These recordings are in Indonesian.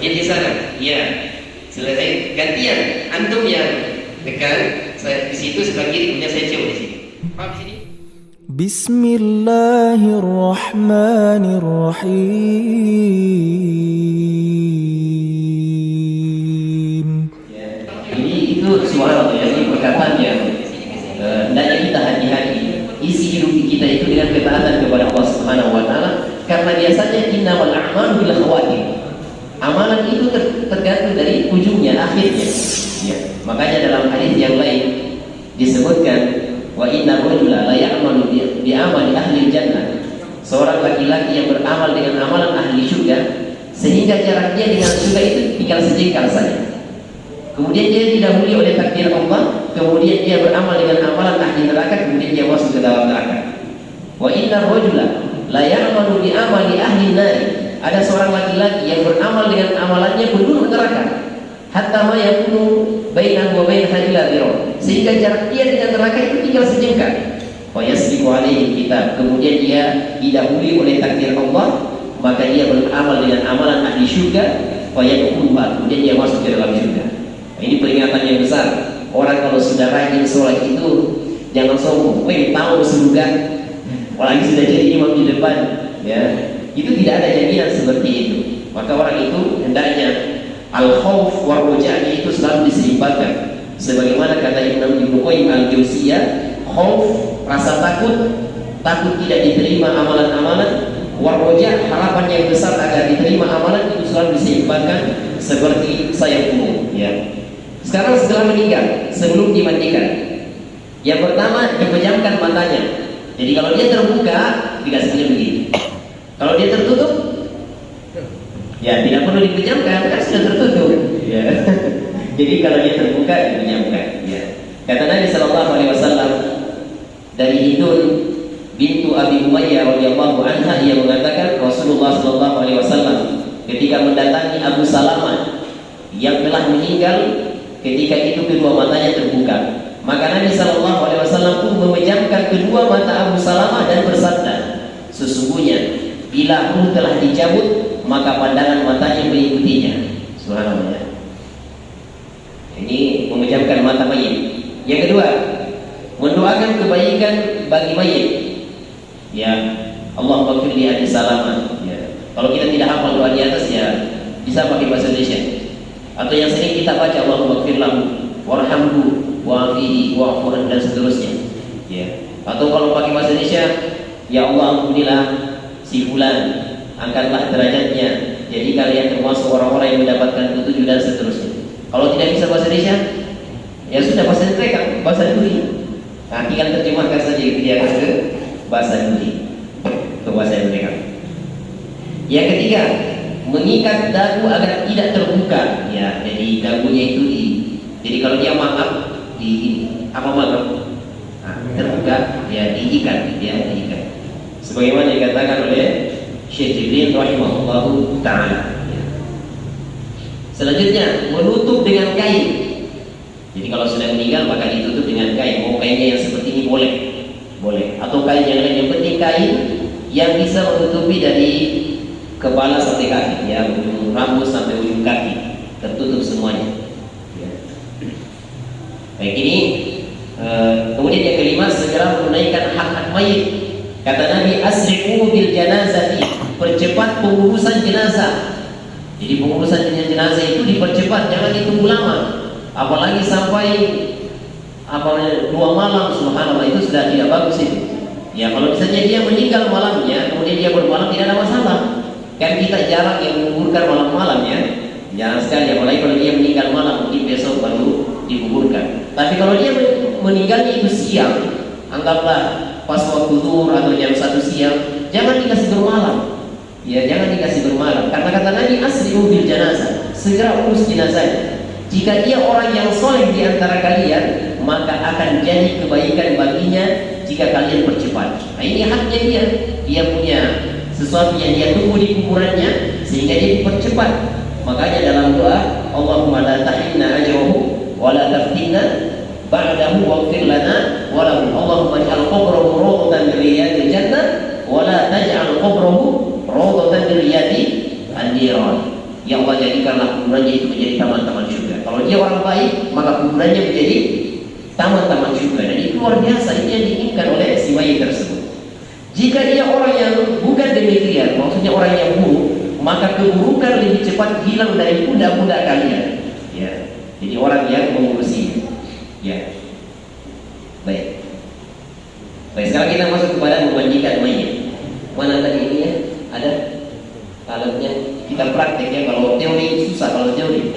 kemudian di sana, iya, selesai gantian, antum yang tekan, saya di situ sebelah kiri, kemudian saya cium di sini. Paham di sini? Bismillahirrahmanirrahim. Ya, ini itu subhanallah ya, ini perkataan yang hendaknya kita hati-hati. Isi hidup kita itu dengan ketaatan kepada Allah Subhanahu wa taala, karena biasanya innamal a'malu bil khawatim. Amalan itu tergantung dari ujungnya, akhirnya. Ya, makanya dalam hadis yang lain disebutkan wa inna rajula la ya'malu bi amali ahli jannah. Seorang laki-laki yang beramal dengan amalan ahli surga sehingga jaraknya dengan surga itu tinggal sejengkal saja. Kemudian dia didahului oleh takdir Allah, kemudian dia beramal dengan amalan ahli neraka, kemudian dia masuk ke dalam neraka. Wa inna rajula la ya'malu bi amali ahli nar. Ada seorang laki-laki yang beramal dengan amalannya penduduk neraka. Hatta ma yakunu bainahu wa bainaha illa dhira. Sehingga jarak dia dengan neraka itu tinggal sejengkal. Wa yasbiqu alaihi kitab. Kemudian dia didahului oleh takdir Allah, maka dia beramal dengan amalan ahli syurga, wa yadkhuluha. Kemudian dia masuk ke dalam syurga. Ini peringatan yang besar. Orang kalau sudah rajin sholat itu jangan sombong. Tahu surga, apalagi sudah jadi imam di depan, ya. Itu tidak ada jaminan seperti itu. Maka orang itu hendaknya al-khauf wa roja'nya itu selalu diseimbangkan. Sebagaimana kata Ibnu Qayyim al-Jauziyah, khauf rasa takut, takut tidak diterima amalan-amalan, wa roja' harapan yang besar agar diterima amalan, itu selalu diseimbangkan seperti sayap burung, ya. Sekarang setelah meninggal, sebelum dimandikan, yang pertama dipejamkan matanya. Jadi kalau dia terbuka, dikasihnya begini. Kalau dia tertutup, ya tidak perlu dipejamkan, kan sudah tertutup. Ya. Jadi kalau dia terbuka, dipejamkan. Ya. Kata Nabi Sallallahu Alaihi Wasallam dari Hindun bintu Abi Umayyah radhiyallahu anha, ia mengatakan Rasulullah Sallallahu Alaihi Wasallam ketika mendatangi Abu Salamah yang telah meninggal, ketika itu kedua matanya terbuka, maka Nabi Sallallahu Alaihi Wasallam pun memejamkan kedua mata Abu Salamah dan bersabda, sesungguhnya bila ruh telah dicabut, maka pandangan matanya mengikutinya. Subhanallah. Ini memejamkan mata mayit. Yang kedua, mendoakan kebaikan bagi mayit. Ya, Allah maghfir li Abi Salamah. Ya. Kalau kita tidak hafal doa di atas, ya bisa pakai bahasa Indonesia. Atau yang sering kita baca, Allahumma ighfir lahu warhamhu wa'afihi wa'fu anhu dan seterusnya. Ya. Atau kalau pakai bahasa Indonesia, ya Allah ampunilah si fulan, angkatlah derajatnya, jadi kalian termasuk orang-orang yang mendapatkan petunjuk dan seterusnya. Kalau tidak bisa bahasa Indonesia, ya sudah bahasa mereka, bahasa Duri. Nah, tinggal terjemahkan saja itu dia ke bahasa Duri, ke bahasa mereka. Yang ketiga, mengikat dagu agar tidak terbuka. Ya, jadi dagunya itu jadi kalau dia mangap di apa mangap? Nah, terbuka, ya diikat, ya diikat. Sebagaimana dikatakan oleh Syekh Jibril rahimahullahu ta'ala. Selanjutnya, menutup dengan kain. Jadi kalau sudah meninggal maka ditutup dengan kain. Mau kainnya yang seperti ini boleh, boleh. Atau kain yang lain, yang penting kain yang bisa menutupi dari kepala sampai kaki, ya, ujung rambut sampai ujung kaki, tertutup semuanya. Ya. Baik, ini kemudian yang kelima, segera menunaikan hak-hak mayit. Kata Nabi, asri'u bil janazati, percepat pengurusan jenazah. Jadi pengurusan jenazah itu dipercepat, jangan ditunggu lama. Apalagi sampai 2 malam, subhanallah, itu sudah tidak bagus itu. Ya, kalau misalnya dia meninggal malamnya, kemudian dia bermalam, tidak ada masalah. Kan kita jarang yang menguburkan malam-malam, ya. Jarang sekali, apalagi kalau dia meninggal malam, mungkin besok baru dikuburkan. Tapi kalau dia meninggalnya itu siang, anggaplah pas waktu zuhur atau jam 1 siang, jangan dikasih bermalam. Ya, jangan dikasih bermalam. Karena kata Nabi, asri'u bil janazah, segera urus jenazahnya. Jika dia orang yang soleh di antara kalian, maka akan jadi kebaikan baginya jika kalian percepat. Nah, ini haknya dia. Dia punya sesuatu yang dia tunggu di kuburannya, sehingga dia dipercepat. Makanya dalam doa, Allahumma la tahrimna ajrahu wa la taftinna ba'dahu waghfir lana wa lahu. Allahumma ij'al qabrahu rawdatan min riyadil jannah wa la taj'al qabrahu rawdatan min riyadil an-niran. ya Allah jadikanlah kuburannya itu menjadi taman-taman surga. Kalau dia orang baik, maka kuburannya menjadi taman-taman surga. Dan itu luar biasa, itu yang diinginkan oleh si mayit tersebut. Jika dia orang yang bukan demikian, maksudnya orang yang buruk, maka keburukan lebih cepat hilang dari pundak-pundak kalian. Ya, jadi orang yang mengurusi. Ya, baik. Baik, sekarang kita masuk kepada memandikan mayit. Mana tadi ini ya? Ada alatnya. Kita praktek ya. Kalau teori susah, kalau teori.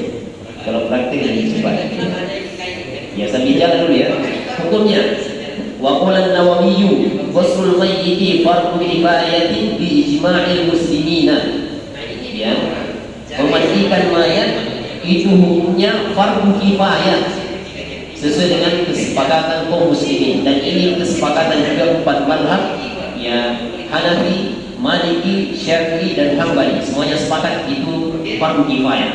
Kalau praktek lebih cepat. Ya, sambil jalan dulu ya. Hukumnya. Wa qala an-Nawawi ghuslul mayyiti fardhu kifayatin bi ijma'il muslimina. Ya. Memandikan mayat itu hukumnya fardhu kifayah sesuai dengan kesepakatan kaum muslimin, dan ini kesepakatan juga 4 mazhab ya, Hanafi, Maliki, Syafi'i dan Hambali, semuanya sepakat itu fardhu kifayah.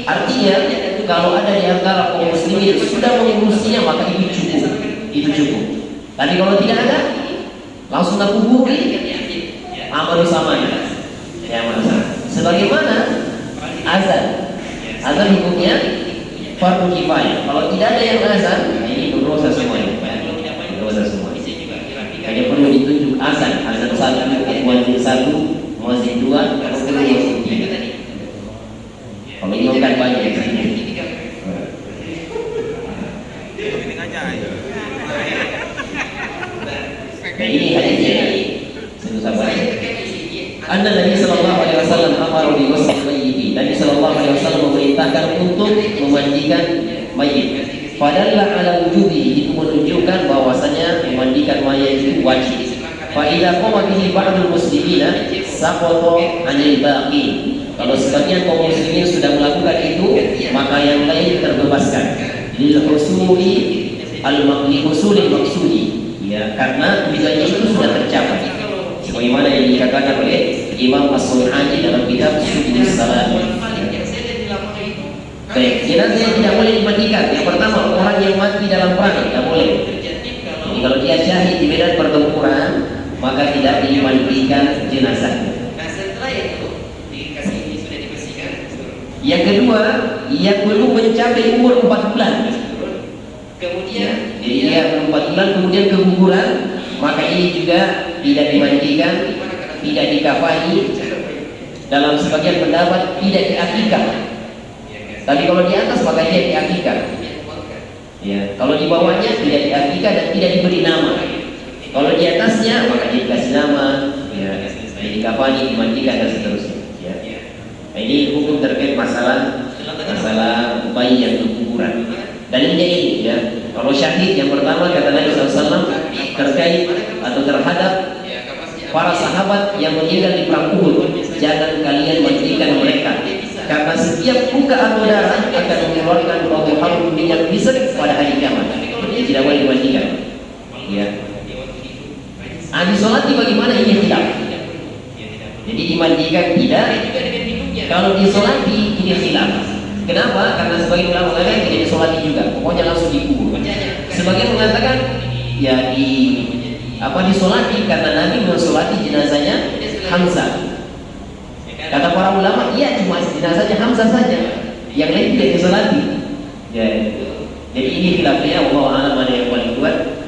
Artinya kalau ada di antara kaum muslimin sudah mengurusinya maka itu cukup, itu cukup. Tapi kalau tidak ada, langsung kuburi, amal samanya. Ya, masa. Sebagaimana azan hukumnya fardhu kifayah. Kalau tidak ada yang azan, ini berdosa semuanya. Berdosa semua. Hanya perlu ditunjuk azan 1, muadzin 1, muadzin 2, kalau perlu muadzin 3. Kalau imam kan banyak yang sini. Nah, ini hadisnya susah banget. Anna Nabi sallallahu alaihi wasallam amara bi ghusl mayyit. Nabi sallallahu alaihi wasallam memerintahkan untuk memandikan mayit. Padahal ala wujubi, itu menunjukkan bahwasanya memandikan mayit itu wajib. Fa idza qama bihi ba'dul muslimina saqata 'anil baqi. Kalau sebagian kaum muslimin sudah melakukan itu, maka yang lain terbebaskan. Lil husuli al-maqsudi maksudi. Ya, karena tujuannya itu sudah tercapai. Sebagaimana yang dikatakan oleh Imam As-Sun'ani dalam kitab Subulus Salam. Baik, jenazah yang tidak boleh dimandikan. Yang pertama, orang yang mati dalam perang tidak boleh. Jadi kalau dia syahid di medan pertempuran, maka tidak dimandikan jenazahnya. Yang kedua, ia belum mencapai umur 4 bulan. Kemudian, jadi dia 4 bulan kemudian keguguran, maka ini juga tidak dimandikan, tidak dikafani. Dalam sebagian pendapat tidak diakikah. Tapi kalau di atas maka dia diakikah. Ya, kalau di bawahnya tidak diakikah dan tidak diberi nama. Kalau di atasnya maka dia dikasih nama, ya, dikafani, dimandikan dan seterusnya. Ya. Nah, ini hukum terkait masalah bayi yang keguguran. Dalilnya ini ya, kalau syahid yang pertama kata Nabi SAW terkait atau terhadap para sahabat yang meninggal di perang Uhud, jangan kalian mandikan mereka, karena setiap luka atau darah akan mengeluarkan bau harum minyak misek pada hari kiamat. Jadi tidak boleh dimandikan. Ya. Disolati bagaimana ini tidak? Jadi dimandikan tidak. Kalau disolati ini khilaf. Kenapa? Karena sebagian ulama mengatakan tidak disolati juga, pokoknya langsung dikubur. Sebagian mengatakan ya disolati karena Nabi mensolati jenazahnya Hamzah. Kata para ulama, iya cuma jenazahnya Hamzah saja, yang lain tidak disolati. Ya, jadi ini khilafnya, Allah alam mana yang paling kuat.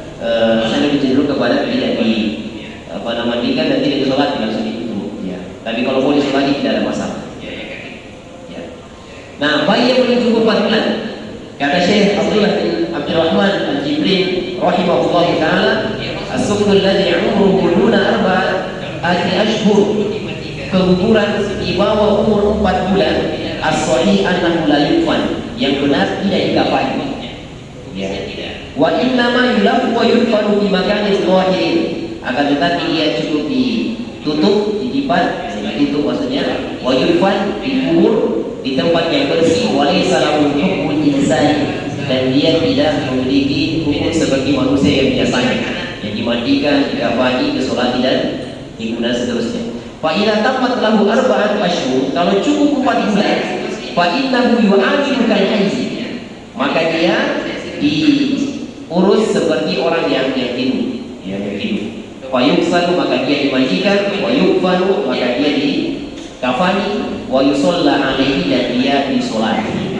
Saya lebih cenderung kepada tidak dimandikan dan tidak disolati langsung dikubur. Ya. Tapi kalau mau disolati tidak ada masalah. Nah, bayi yang belum cukup 4 bulan, kata Syekh Abdullah bin Abdurrahman Al-Jibrin rahimahullah ta'ala, as-suqul ladzi 'umruhu duna 4 ashhur, keguguran di bawah umur 4 bulan, as-sahih annahu la yufan, yang benar tidak dikafani. Ya. Wa inna ma yulafu wa yudfanu fi makanin zahirin, akan tetapi dia cukup ditutup, ditipat, itu maksudnya wa yudfan, dikubur di tempat yang bersih, walaysa lahu hukmul insani, dan dia tidak memiliki hukum seperti manusia yang biasanya, yang dimandikan, dikafani, disolati dan digunakan seterusnya. Fa idza tammat lahu 4 ashhur, kalau cukup 4 bulan, fa innahu yu'amilu kal hayy, maka dia diurus seperti orang yang hidup, yang hidup. Fa yughsalu, maka dia dimandikan, wa yughfalu, maka dia dikafani, wa yusalla alaihi, dan dia disolati.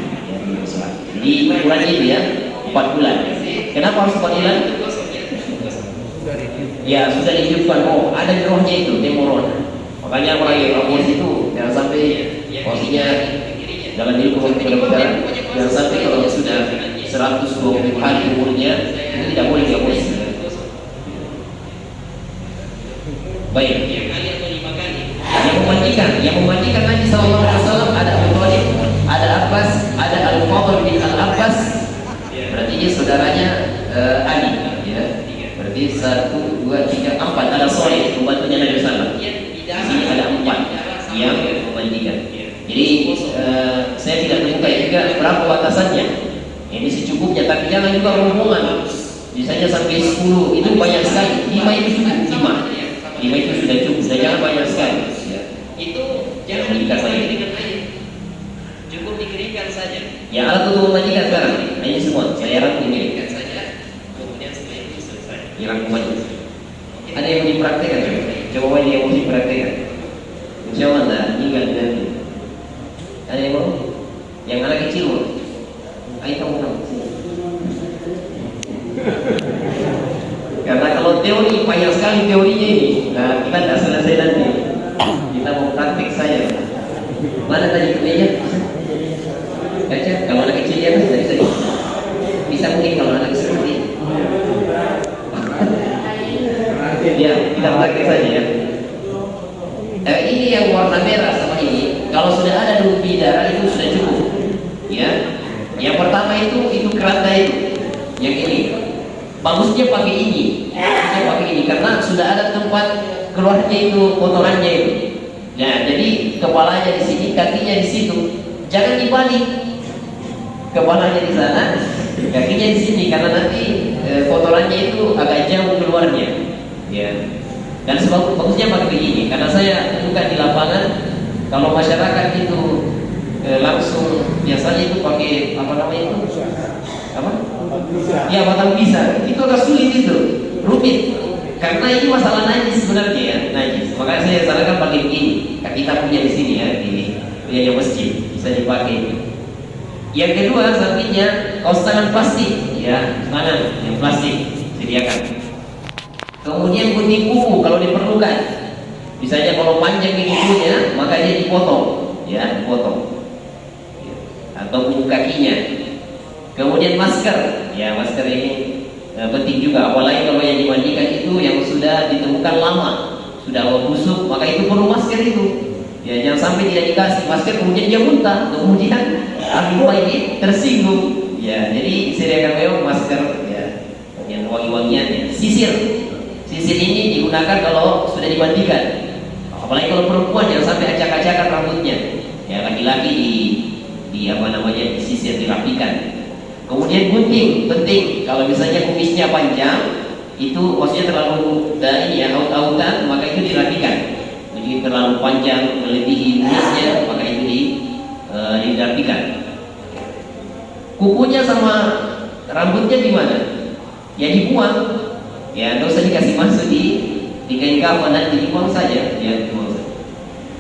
Jadi ukurannya itu ya 4 bulan. Kenapa harus 4 bulan? Ya sudah dihidupkan. Oh, ada rohnya itu, demoron. Makanya orang yang aborsi itu jangan sampai posisinya jangan dihukum berbicara. Jangan sampai kalau sudah 120 hari umurnya itu tidak boleh diaborsi. Baik. Yang memandikan Nabi Sallallahu Alaihi Wasallam ada Abu Thalib, ada Abbas, ada Al-Fadl bin Al-Abbas. Berarti dia saudaranya Ali. Ya. Berarti 1, 2, 3, 4 ada Soleh, pembantunya Nabi Sallallahu Alaihi Wasallam. Di sini ada 4 yang memandikan. Jadi saya tidak terbuka juga berapa batasannya. Ini secukupnya, tapi jangan juga rombongan. Misalnya sampai 10 itu banyak sekali. 5 itu cukup. 5 itu sudah cukup. Sudah jangan banyak sekali. Ya. Itu jangan dikeringkan air. Cukup dikeringkan saja. Ya, alat untuk memandikan sekarang. Ini semua saya rangkum ini. Kemudian setelah itu selesai. Dirangkumannya. Ada yang mau dipraktekkan? Coba yang mau dipraktekkan. Insya Allah tak tinggal nanti. Ada yang mau? Yang anak kecil mau? Ayo kamu kan. Karena kalau teori banyak sekali teorinya ini. Nah, kita tidak selesai nanti. Kita mau praktik saja. Mana tadi meja? Baca. Kalau anak kecil ya bisa. Bisa mungkin kalau anak seperti ini. Ya, kita praktik saja ya. Ini yang warna merah sama ini. Kalau sudah ada lumpi darah itu sudah cukup. Ya. Yang pertama itu keranda itu. Yang ini. Bagusnya pakai ini. Bagusnya pakai ini karena sudah ada tempat keluarnya itu, kotorannya itu. Nah, jadi kepalanya di sini, kakinya di situ. Jangan dibalik. Kepalanya di sana, kakinya di sini karena nanti kotorannya itu agak jauh keluarnya. Ya. Dan sebab bagusnya pakai begini karena saya bukan di lapangan. Kalau masyarakat itu langsung biasanya itu pakai apa namanya itu? Apa? Ya, batang pisang. Itu agak sulit itu, rumit. Karena ini masalah najis sebenarnya ya, najis. Makanya saya sarankan pakai begini. Kita punya di sini ya, di punya masjid bisa dipakai. Yang kedua, sampingnya kaos tangan plastik, ya, tangan yang plastik sediakan. Kemudian gunting kuku kalau diperlukan. Misalnya kalau panjang kukunya, maka dia dipotong, ya, dipotong. Atau kuku kakinya. Kemudian masker, ya, masker ini penting juga. Apalagi kalau yang dimandikan itu yang sudah ditemukan lama, sudah busuk, maka itu perlu masker itu. Ya, jangan sampai tidak dikasih masker kemudian dia muntah, kemudian rumah ini tersinggung. Ya, jadi sediakan memang masker, ya, yang wangi-wangian, sisir ini digunakan kalau sudah dimandikan. Apalagi kalau perempuan jangan sampai acak-acakan rambutnya. Ya, laki-laki di apa namanya disisir, dirapikan. Kemudian gunting penting. Kalau misalnya kumisnya panjang, itu maksudnya terlalu ini ya, aut-autan, maka itu dirapikan. Jadi terlalu panjang melebihi kumisnya, maka itu dirapikan. Kukunya sama rambutnya di mana? Ya dibuang. Ya, tidak usah dikasih masuk di kain kafan, nanti dibuang saja. Ya, dibuang saja.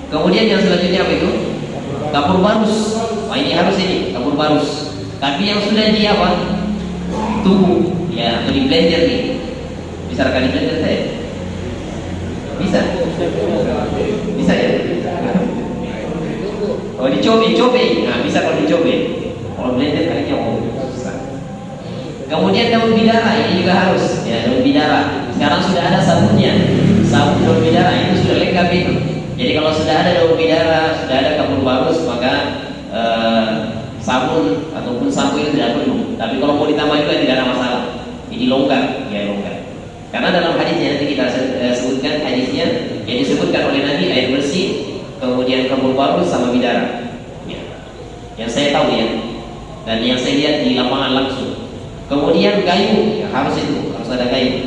Kemudian yang selanjutnya apa itu? Kapur barus. Wah, ini harus ini kapur barus. Tapi yang sudah di apa? Tubuh, ya, atau di blender nih. Bisa rekam di blender saya? Bisa? Bisa ya? Oh, dicobek. Nah, bisa kalau dicobek. Kalau blender kayaknya susah. Kemudian daun bidara ini juga harus, ya, daun bidara. Sekarang sudah ada sabunnya, sabun daun bidara itu sudah lengkap itu. Jadi kalau sudah ada daun bidara, sudah ada kapur barus, maka sabun ataupun sampo itu tidak perlu. Tapi kalau mau ditambah juga tidak ada masalah. Ini longgar, ya longgar. Karena dalam hadisnya nanti kita sebutkan hadisnya yang disebutkan oleh Nabi air bersih, kemudian kapur barus sama bidara. Ya. Yang saya tahu ya, dan yang saya lihat di lapangan langsung. Kemudian kayu, ya, harus ada kayu.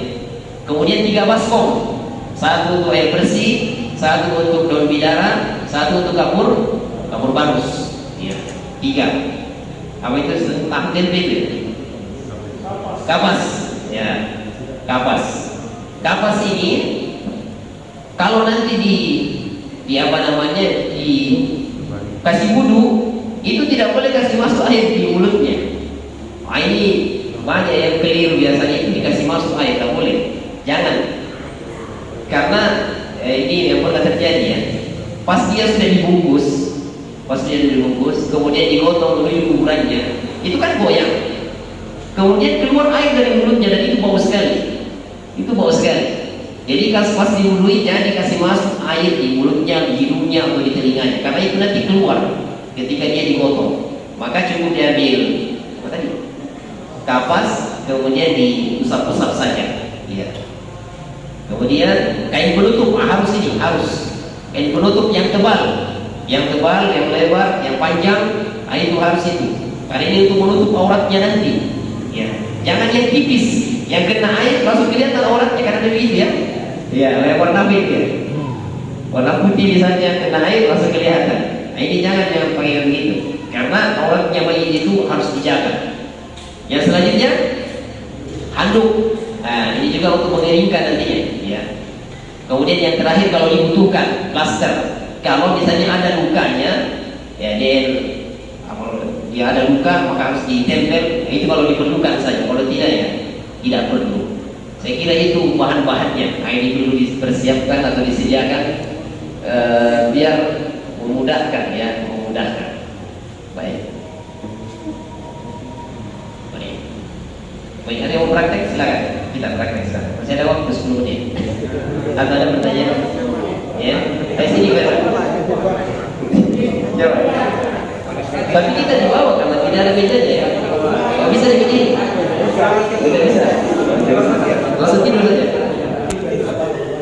Kemudian 3 baskom, 1 untuk air bersih, 1 untuk daun bidara, 1 untuk kapur barus. Ya, 3. Apa itu? Tempe itu? Kapas, ya, kapas. Kapas ini kalau nanti di apa namanya kasih wudu itu tidak boleh kasih masuk air di mulutnya. Nah, ini banyak yang keliru, biasanya itu dikasih masuk air, tidak boleh, jangan. Karena ini yang pernah terjadi ya, pas dia sudah dibungkus, kemudian digotong menuju kuburannya, itu kan goyang, kemudian keluar air dari mulutnya dan itu bau sekali. Jadi pas diwudui jangan dikasih masuk air di mulutnya, di hidungnya atau di telinganya, karena itu nanti keluar ketika dia digotong. Maka cukup diambil apa tadi? Kapas, kemudian diusap-usap saja. Ya. Kemudian kain penutup harus kain penutup yang tebal, yang lebar, yang panjang, itu harus itu. Karena ini untuk menutup auratnya nanti. Ya. Jangan yang tipis, yang kena air langsung kelihatan auratnya karena begitu ya. Ya, warna putih. Warna putih misalnya kena air langsung kelihatan. Nah, ini jangan yang pakai begitu, karena auratnya bayi itu harus dijaga. Yang selanjutnya handuk. Nah, ini juga untuk mengeringkan nantinya. Ya. Kemudian yang terakhir kalau dibutuhkan plaster. Kalau misalnya ada lukanya, ya dia ada luka maka harus ditempel. Itu kalau diperlukan saja. Kalau tidak ya tidak perlu. Saya kira itu bahan-bahannya. Nah, ini perlu dipersiapkan atau disediakan biar memudahkan ya, Baik. Baik, ada yang mau praktek silakan. Kita praktek sekarang. Masih ada waktu 10 menit. Atau ada pertanyaan? Ya, dari sini Pak. Jawab. Tapi kita di bawah karena tidak ada mejanya ya. Bisa begini. Tidak bisa. Langsung tidur saja.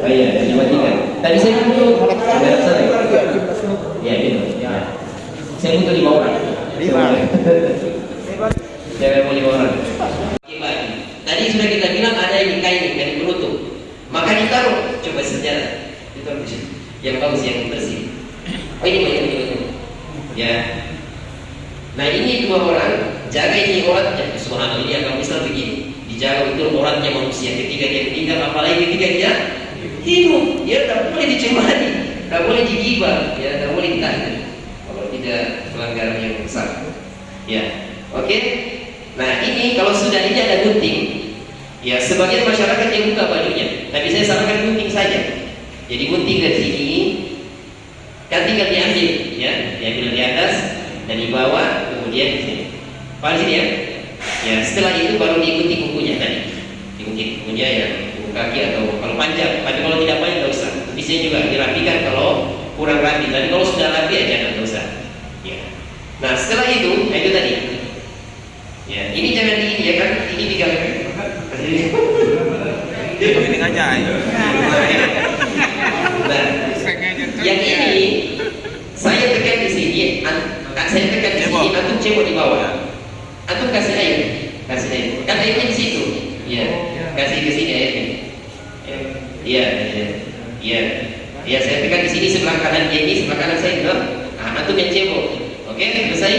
Oh iya, dimatikan. Tadi saya butuh berak sana. Ya, gitu. Ya. Saya butuh 5 orang. 5. Saya mau 5 orang. Tadi sudah kita bilang ada yang kain penutup. Maka ditaruh, coba sejarah. Ditaruh di sini. Yang bagus, yang bersih. Oh ini. Ya. Nah ini 2 orang jaga ini auratnya. Subhanallah, ini akan misal begini. Dijaga itu auratnya manusia ketika dia meninggal, apalagi ketika dia hidup. Dia tak boleh dicemari, tak boleh digibah, ya tak boleh ditanya. Kalau tidak pelanggaran yang besar. Ya, oke. Nah ini kalau sudah ini ada gunting, ya sebagian masyarakat yang buka bajunya, tapi saya sarankan gunting saja. Jadi gunting dari sini, kan tinggal diambil, ya, diambil di atas dan di bawah, kemudian di sini. Pada sini ya. Ya setelah itu baru diikuti kukunya tadi, diikuti kukunya ya, kuku kaki atau kalau panjang. Tapi kalau tidak panjang tidak usah. Bisa juga dirapikan kalau kurang rapi. Tapi kalau sudah rapi ya jangan, tidak usah. Ya. Nah setelah itu tadi. Ya ini jangan di ini ya kan, ini digalang. Ini aja. Nah, yang ini saya tekan di sini, antum cebok di bawah. Antum kasih air. Kan airnya di situ. Iya. Kasih ke sini airnya. Iya, saya tekan di sini sebelah kanan dia ini, sebelah kanan saya benar. Nah, antum yang cebok. Oke, selesai.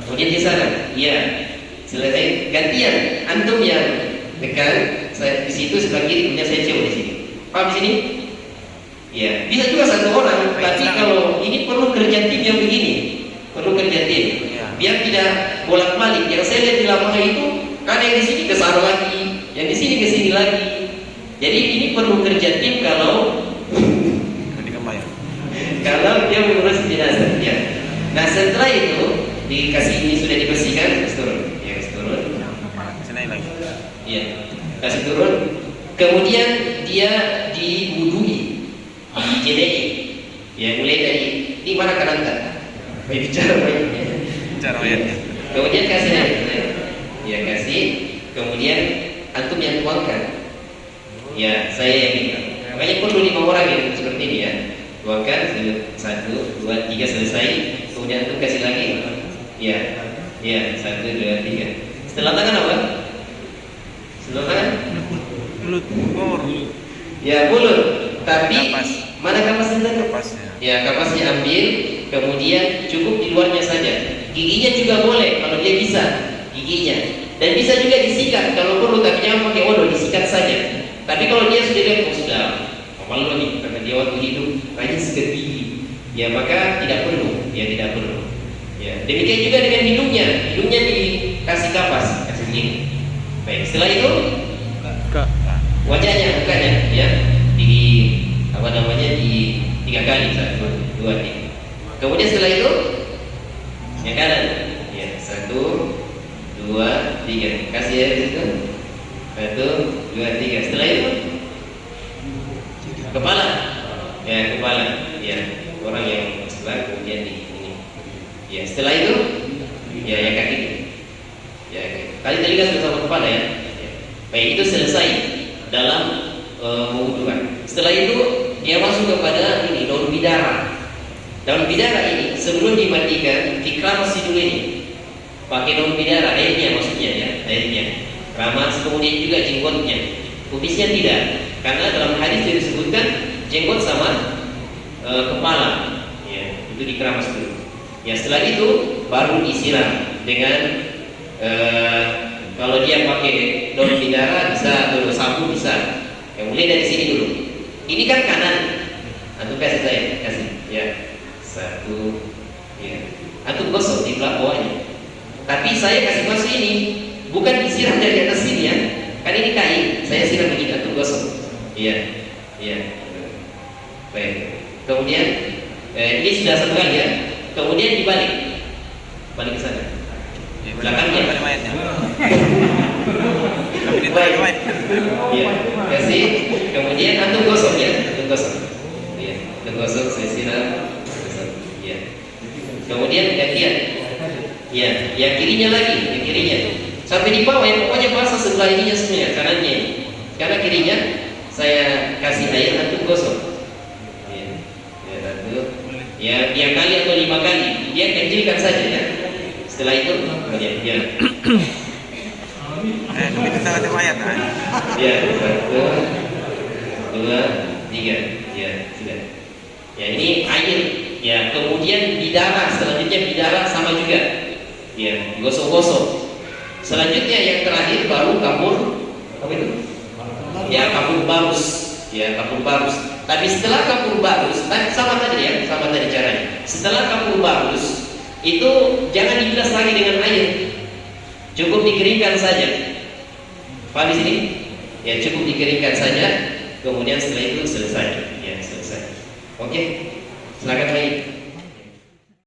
Kemudian di sana. Iya. Selesai. Gantian antum yang tekan, saya di situ sebelah kiri, kemudian saya cebok di sini. Paham di sini? Iya. Bisa juga satu orang, tapi kalau ini perlu kerja tim yang begini. Perlu kerja tim. Biar tidak bolak-balik. Yang saya lihat di lapangan itu kan yang di sini ke sana lagi, yang di sini ke sini lagi. Jadi ini perlu kerja tim kalau dia mengurus jenazah. Ya. Nah setelah itu dikasih ini sudah dibersihkan, kasih turun. Ya kasih turun. Iya, kasih turun. Kemudian dia diwudui, dijelei. Ya mulai dari ini mana kanan kan? Bicara banyak. Kemudian kasih air. Ya kasih. Kemudian antum yang tuangkan. Ya saya yang bilang. Makanya perlu 5 orang yang seperti ini ya. Tuangkan 1, 2, 3 selesai. Kemudian antum kasih lagi. Ya 1, 2, 3. Setelah tangan apa? Setelah tangan? Mulut. Ya mulut. Tapi mana kapasnya? Ya kapasnya ambil. Kemudian cukup di luarnya saja. Giginya juga boleh kalau dia bisa, giginya. Dan bisa juga disikat kalau perlu, tapi jangan pakai odol, disikat saja. Tapi kalau dia sudah lihat, sudah malu nih karena dia waktu hidup rajin sikat gigi, ya maka tidak perlu. ya tidak perlu. Ya, demikian juga dengan hidungnya dikasih kapas, kasih begini. Baik, setelah itu wajahnya, mukanya, ya, di apa namanya, di 3 kali, 1, 2, 3. Kemudian setelah itu yang kanan, ya, 1, 2, 3, kasih ya di situ, 1, 2, 3. Setelah itu kepala, ya, kepala, ya, orang yang sebelah, kemudian di ini, ya. Setelah itu, ya, yang kaki, ya, tadi telinga sudah sama kepala, ya. Baik, itu selesai dalam mewudukan. Setelah itu dia masuk kepada ini, daun bidara. Daun bidara ini sebelum dimandikan dikeramas dulu ini, pakai daun bidara, airnya maksudnya, ya, airnya keramas. Kemudian juga jenggotnya, kumisnya tidak, karena dalam hadis disebutkan jenggot sama kepala, ya, itu dikeramas dulu. Ya, setelah itu baru disiram dengan kalau dia pakai daun bidara bisa, atau sapu bisa. Ya, mulai dari sini dulu. Ini kan kanan. Antum kasih saya, kasih. Ya, 1. Ya. Antum gosok di belakang bawahnya. Tapi saya kasih masuk ini, bukan disiram dari atas sini, ya. Kan ini kain, saya siram begini, antum gosok. Iya, iya. Baik. Kemudian ini sudah 1 kali, ya. Kemudian dibalik, balik ke sana. Belakangnya. Baik. Ya, kasih. Kemudian antum gosok, ya, antum gosok. Ya, antum gosok, saya siram. Ya. Kemudian gantian. Ya, yang kirinya lagi, yang kirinya. Sampai di bawah, yang pokoknya basah sebelah ininya semuanya, kanannya. Karena kirinya saya kasih air, antum gosok. Ya, ya, antum. Ya, 3 kali atau 5 kali. Dia kecilkan saja, ya. Setelah itu, kemudian dia. Itu sangat mayat, kan? Ya, 1, 2, 3. Ya, sudah. Ya, ini air. Ya, kemudian bidara, selanjutnya bidara sama juga. Ya, gosok-gosok. Selanjutnya yang terakhir baru kapur, apa itu? Ya, kapur barus. Ya, kapur barus. Tapi setelah kapur barus, sama tadi, ya, sama tadi caranya. Setelah kapur barus itu jangan dibilas lagi dengan air. Cukup dikeringkan saja. Paham di sini? Ya, cukup dikeringkan saja. Kemudian setelah itu selesai. Ya, selesai. Oke. Silakan lagi.